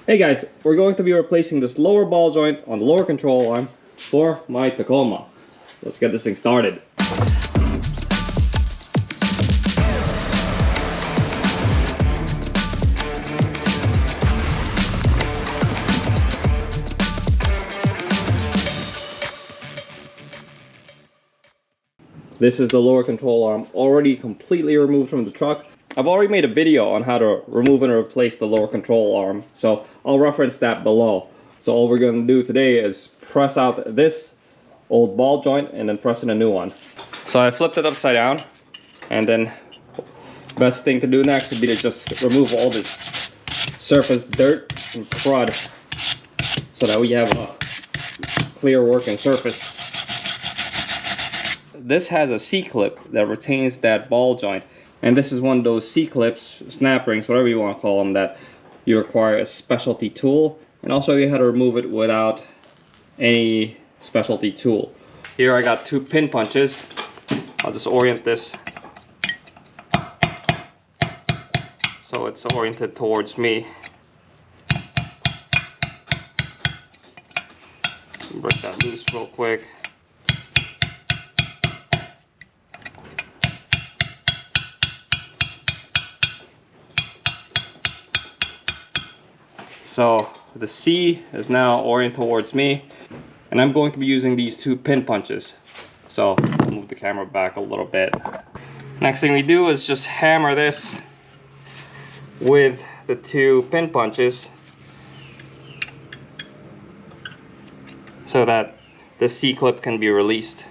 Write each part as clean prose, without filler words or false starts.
Hey guys, we're going to be replacing this lower ball joint on the lower control arm for my Tacoma. Let's get this thing started. This is the lower control arm, already completely removed from the truck. I've already made a video on how to remove and replace the lower control arm, so I'll reference that below. So all we're going to do today is press out this old ball joint and then press in a new one. So I flipped it upside down, and then best thing to do next would be to just remove all this surface dirt and crud so that we have a clear working surface. This has a C-clip that retains that ball joint, and this is one of those C-clips, snap rings, whatever you want to call them, that you require a specialty tool, and I'll show you how to remove it without any specialty tool. Here I got 2 pin punches. I'll just orient this so it's oriented towards me. Break that loose real quick. So the C is now oriented towards me, and I'm going to be using these 2 pin punches. So I'll move the camera back a little bit. Next thing we do is just hammer this with the 2 pin punches so that the C-clip can be released.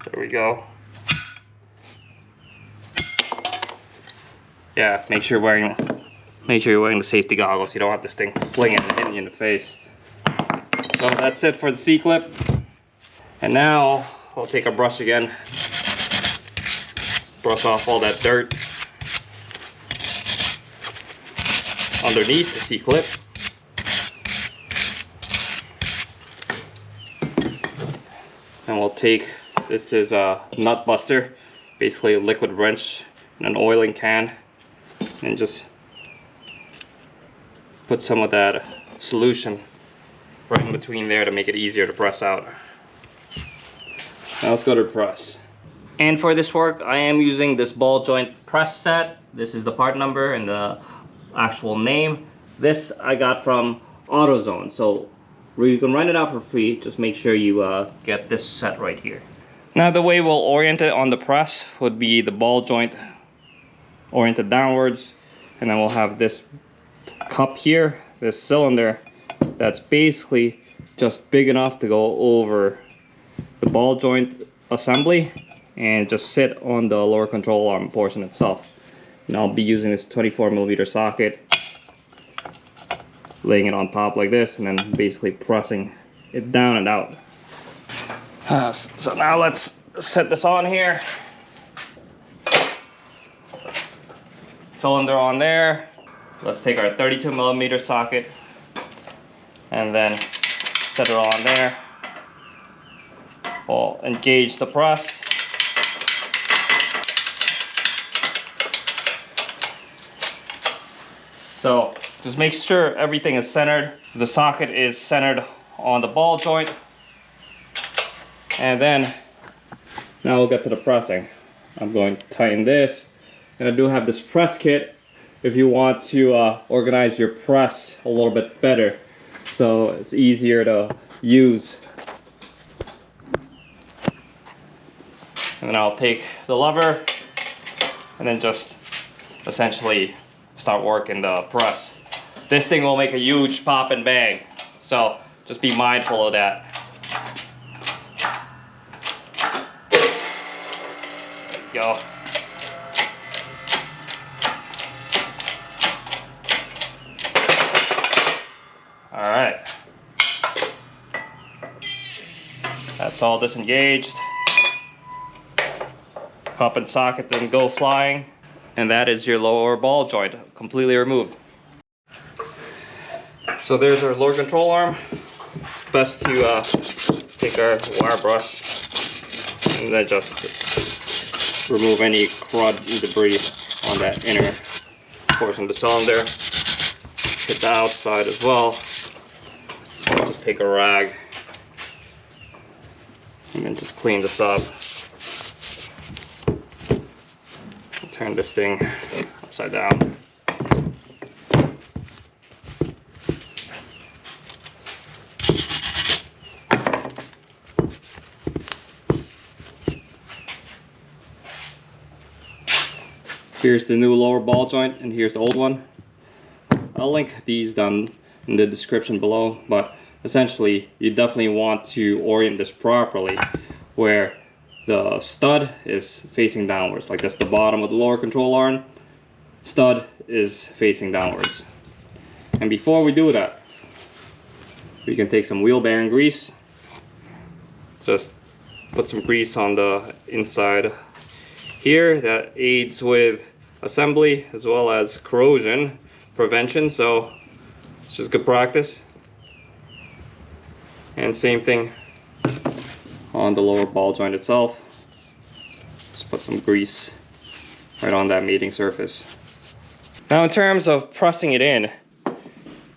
There we go. Yeah, make sure you're wearing the safety goggles. You don't want this thing flinging and hitting you in the face. So that's it for the C-clip. And now I'll take a brush again, brush off all that dirt underneath the C-clip. And we'll take, this is a nut buster, basically a liquid wrench in an oiling can, and just put some of that solution right in between there to make it easier to press out. Now let's go to the press. And for this work, I am using this ball joint press set. This is the part number and the actual name. This I got from AutoZone, so you can rent it out for free. Just make sure you get this set right here. Now the way we'll orient it on the press would be the ball joint oriented downwards, and then we'll have this cup here, this cylinder that's basically just big enough to go over the ball joint assembly and just sit on the lower control arm portion itself. And I'll be using this 24mm socket, laying it on top like this, and then basically pressing it down and out. So now let's set this on here. Cylinder on there. Let's take our 32mm socket and then set it on there. We'll engage the press. So just make sure everything is centered. The socket is centered on the ball joint. And then now we'll get to the pressing. I'm going to tighten this. And I do have this press kit if you want to organize your press a little bit better, so it's easier to use. And then I'll take the lever and then just essentially start working the press. This thing will make a huge pop and bang, so just be mindful of that. There you go. Alright, that's all disengaged. Cup and socket didn't go flying, and that is your lower ball joint completely removed. So there's our lower control arm. It's best to take our wire brush and then just remove any crud and debris on that inner portion of the cylinder. Hit the outside as well. Just take a rag and then just clean this up. Turn this thing upside down. Here's the new lower ball joint and here's the old one. I'll link these down in the description below, but essentially you definitely want to orient this properly where the stud is facing downwards. Like that's the bottom of the lower control arm. Stud is facing downwards. And before we do that, we can take some wheel bearing grease. Just put some grease on the inside here. That aids with assembly as well as corrosion prevention, so it's just good practice. And same thing on the lower ball joint itself. Just put some grease right on that mating surface. Now in terms of pressing it in,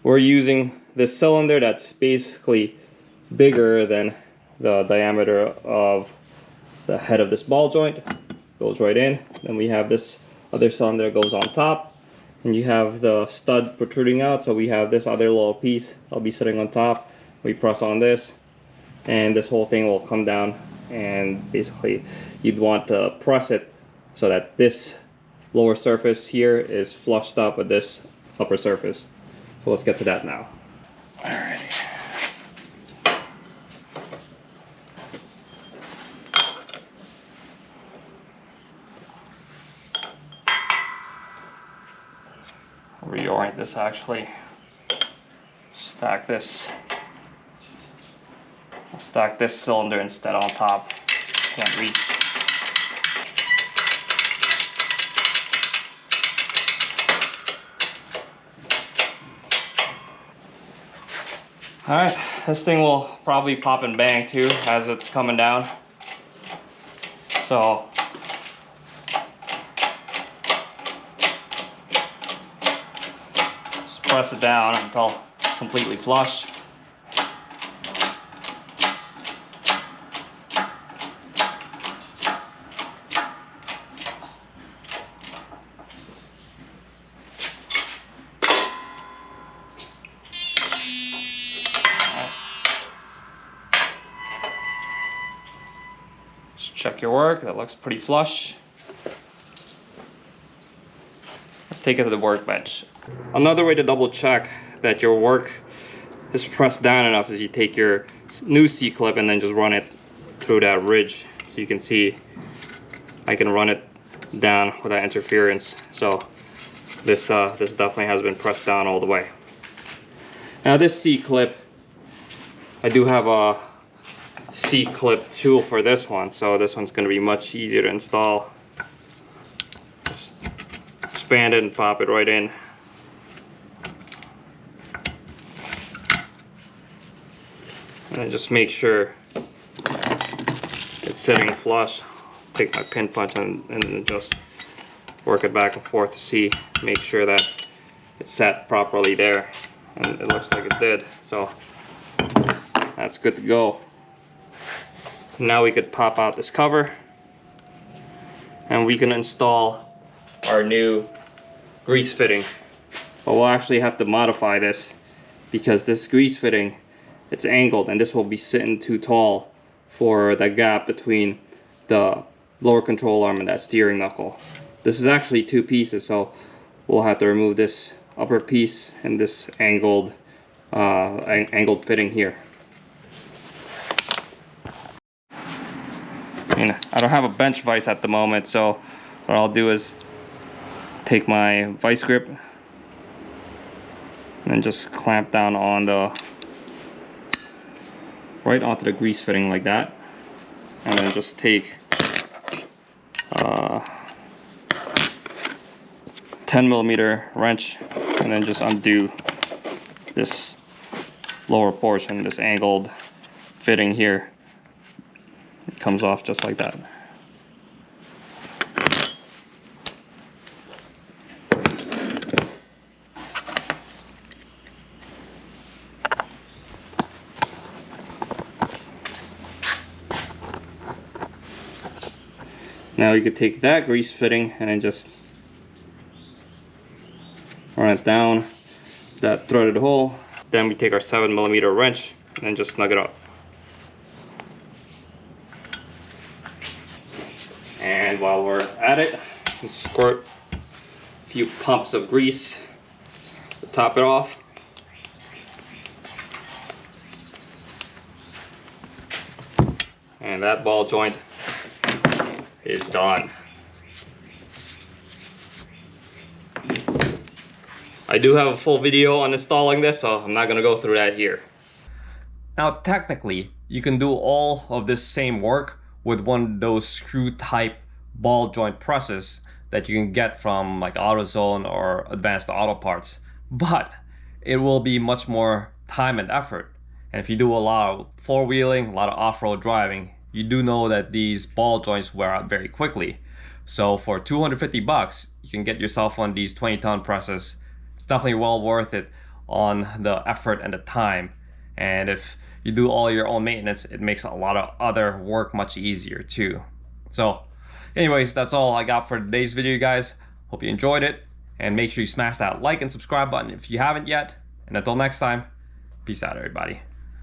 we're using this cylinder that's basically bigger than the diameter of the head of this ball joint. Goes right in. Then we have this other cylinder that goes on top, and you have the stud protruding out, so we have this other little piece. I'll be sitting on top. We press on this and this whole thing will come down, and basically you'd want to press it so that this lower surface here is flushed up with this upper surface. So let's get to that now. Alrighty. Reorient this actually. Stack this. I'll stack this cylinder instead on top. Can't reach. Alright, this thing will probably pop and bang too as it's coming down. So just press it down until it's completely flush. Check your work, that looks pretty flush. Let's take it to the workbench. Another way to double check that your work is pressed down enough is you take your new C-clip and then just run it through that ridge. So you can see I can run it down without interference. So this definitely has been pressed down all the way. Now this C-clip, I do have a C-clip tool for this one, so this one's going to be much easier to install. Just expand it and pop it right in. And then just make sure it's sitting flush. Take my pin punch and just work it back and forth to see, make sure that it's set properly there. And it looks like it did, so that's good to go. Now we could pop out this cover and we can install our new grease fitting. But we'll actually have to modify this because this grease fitting, it's angled and this will be sitting too tall for the gap between the lower control arm and that steering knuckle. This is actually two pieces, so we'll have to remove this upper piece and this angled fitting here. I don't have a bench vise at the moment, so what I'll do is take my vice grip and then just clamp down on right onto the grease fitting like that, and then just take 10mm wrench and then just undo this lower portion, this angled fitting here. It comes off just like that. Now you could take that grease fitting and then just run it down that threaded hole. Then we take our 7mm wrench and then just snug it up. And while we're at it, we squirt a few pumps of grease to top it off. And that ball joint is done. I do have a full video on installing this, so I'm not gonna go through that here. Now technically, you can do all of this same work with one of those screw type ball joint presses that you can get from like AutoZone or Advanced Auto Parts, but it will be much more time and effort. And if you do a lot of four-wheeling, a lot of off-road driving, you do know that these ball joints wear out very quickly. So for 250 bucks, you can get yourself one of these 20-ton presses. It's definitely well worth it on the effort and the time. And if you do all your own maintenance, it makes a lot of other work much easier too. So anyways, that's all I got for today's video, guys. Hope you enjoyed it, and make sure you smash that like and subscribe button if you haven't yet. And until next time, peace out, everybody.